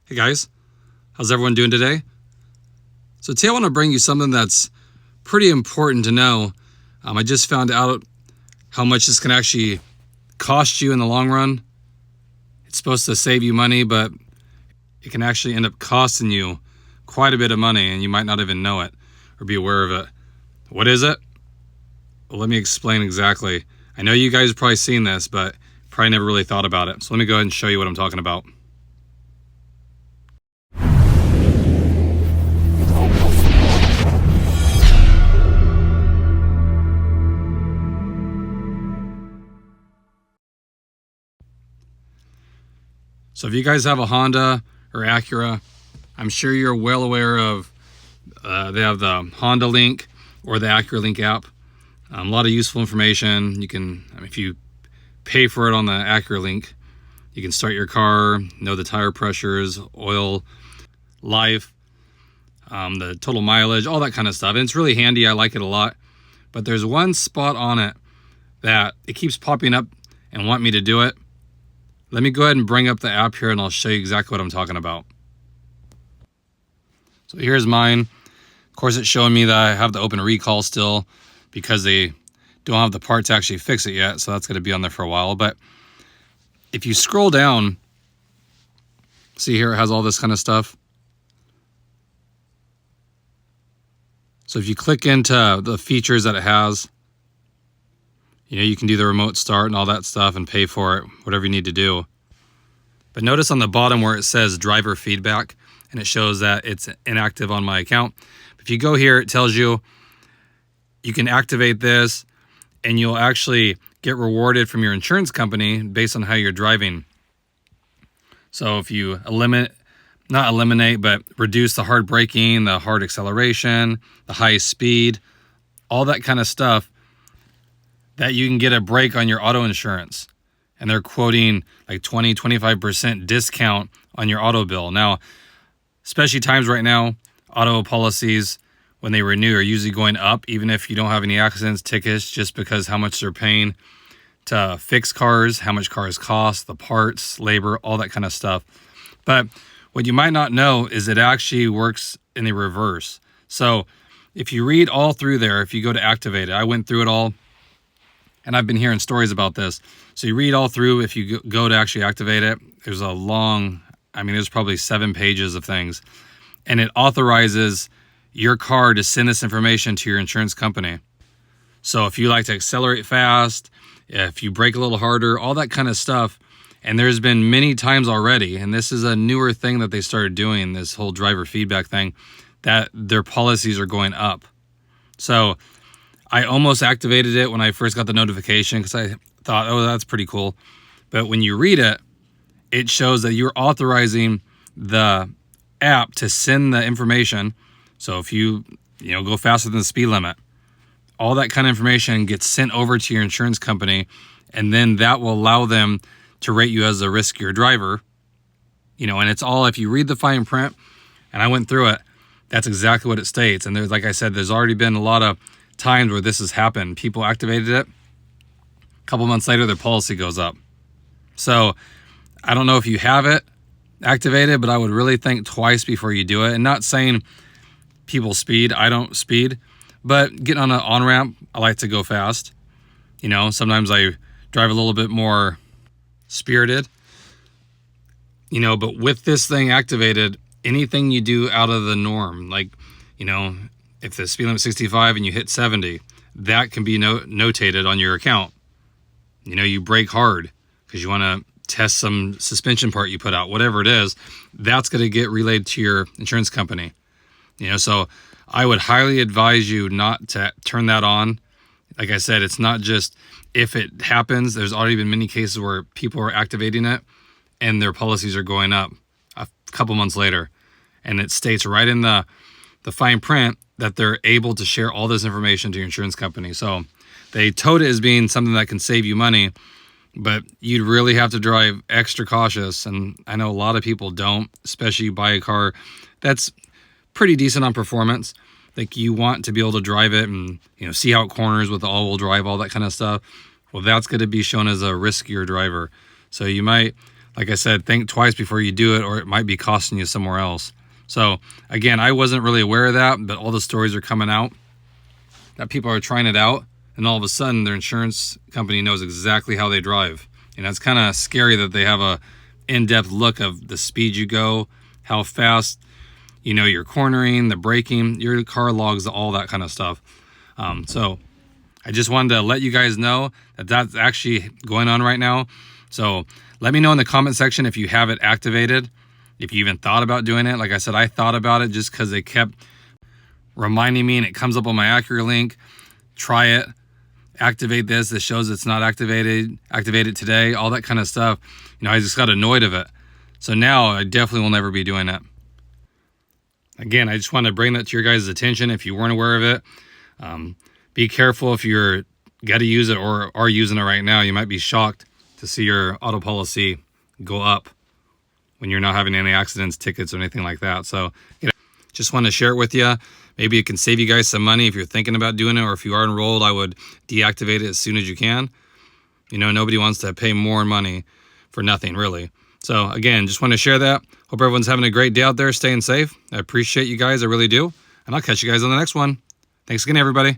Hey guys, how's everyone doing today? So today I want to bring you something that's pretty important to know. I just found out how much this can actually cost you in the long run. It's supposed to save you money, but it can actually end up costing you quite a bit of money, and you might not even know it or be aware of it. What is it? Well, let me explain exactly. I know you guys have probably seen this, but probably never really thought about it. So let me go ahead and show you what I'm talking about. So if you guys have a Honda or Acura, I'm sure you're well aware of, they have the HondaLink or the Acura Link app. A lot of useful information. You can, if you pay for it on the Acura Link, you can start your car, know the tire pressures, oil, life, the total mileage, all that kind of stuff. And it's really handy. I like it a lot. But there's one spot on it that it keeps popping up and want me to do it. Let me go ahead and bring up the app here and I'll show you exactly what I'm talking about. So here's mine. Of course, it's showing me that I have the open recall still because they don't have the part to actually fix it yet. So that's going to be on there for a while. But if you scroll down, see here, it has all this kind of stuff. So if you click into the features that it has, you can do the remote start and all that stuff and pay for it, whatever you need to do. But notice on the bottom where it says driver feedback and it shows that it's inactive on my account. If you go here, it tells you you can activate this and you'll actually get rewarded from your insurance company based on how you're driving. So if you not eliminate, but reduce the hard braking, the hard acceleration, the high speed, all that kind of stuff, that you can get a break on your auto insurance. And they're quoting like 20-25% discount on your auto bill. Now, especially times right now, auto policies, when they renew, are usually going up, even if you don't have any accidents, tickets, just because how much they're paying to fix cars, how much cars cost, the parts, labor, all that kind of stuff. But what you might not know is it actually works in the reverse. So if you read all through there, if you go to activate it, I went through it all. And I've been hearing stories about this. So you read all through, if you go to actually activate it, there's a long, there's probably 7 pages of things. And it authorizes your car to send this information to your insurance company. So if you like to accelerate fast, if you brake a little harder, all that kind of stuff. And there's been many times already, and this is a newer thing that they started doing, this whole driver feedback thing, that their policies are going up. So I almost activated it when I first got the notification because I thought, oh, that's pretty cool. But when you read it, it shows that you're authorizing the app to send the information. So if you go faster than the speed limit, all that kind of information gets sent over to your insurance company, and then that will allow them to rate you as a riskier driver. And it's all, if you read the fine print, and I went through it, that's exactly what it states. And there's, like I said, there's already been a lot of times where this has happened. People activated it. A couple months later, their policy goes up. So I don't know if you have it activated, but I would really think twice before you do it. And not saying people speed. I don't speed. But getting on an on-ramp, I like to go fast. Sometimes I drive a little bit more spirited. But with this thing activated, anything you do out of the norm, like, if the speed limit is 65 and you hit 70, that can be notated on your account. You brake hard because you want to test some suspension part you put out, whatever it is, that's going to get relayed to your insurance company. So I would highly advise you not to turn that on. Like I said, it's not just if it happens. There's already been many cases where people are activating it and their policies are going up a couple months later. And it states right in the fine print that they're able to share all this information to your insurance company. So they tote it as being something that can save you money, but you'd really have to drive extra cautious. And I know a lot of people don't, especially buy a car that's pretty decent on performance. Like you want to be able to drive it and see how it corners with the all-wheel drive, all that kind of stuff. Well, that's going to be shown as a riskier driver. So you might like I said, think twice before you do it, or it might be costing you somewhere else. So again, I wasn't really aware of that, but all the stories are coming out that people are trying it out, and all of a sudden their insurance company knows exactly how they drive. And it's kind of scary that they have a in-depth look of the speed you go, how fast, you know, you're cornering, the braking, your car logs, all that kind of stuff. So I just wanted to let you guys know that that's actually going on right now. So let me know in the comment section if you have it activated, if you even thought about doing it. Like I said, I thought about it just because they kept reminding me, and it comes up on my Acura Link. Try it, activate this. This shows it's not activated. Activate it today. All that kind of stuff. You know, I just got annoyed of it. So now I definitely will never be doing that. Again, I just want to bring that to your guys' attention if you weren't aware of it. Be careful if you're got to use it or are using it right now. You might be shocked to see your auto policy go up when you're not having any accidents, tickets, or anything like that. So, you know, just want to share it with you. Maybe it can save you guys some money if you're thinking about doing it, or if you are enrolled, I would deactivate it as soon as you can. You know, nobody wants to pay more money for nothing, really. So again, just want to share that. Hope everyone's having a great day out there, staying safe. I appreciate you guys, I really do. And I'll catch you guys on the next one. Thanks again, everybody.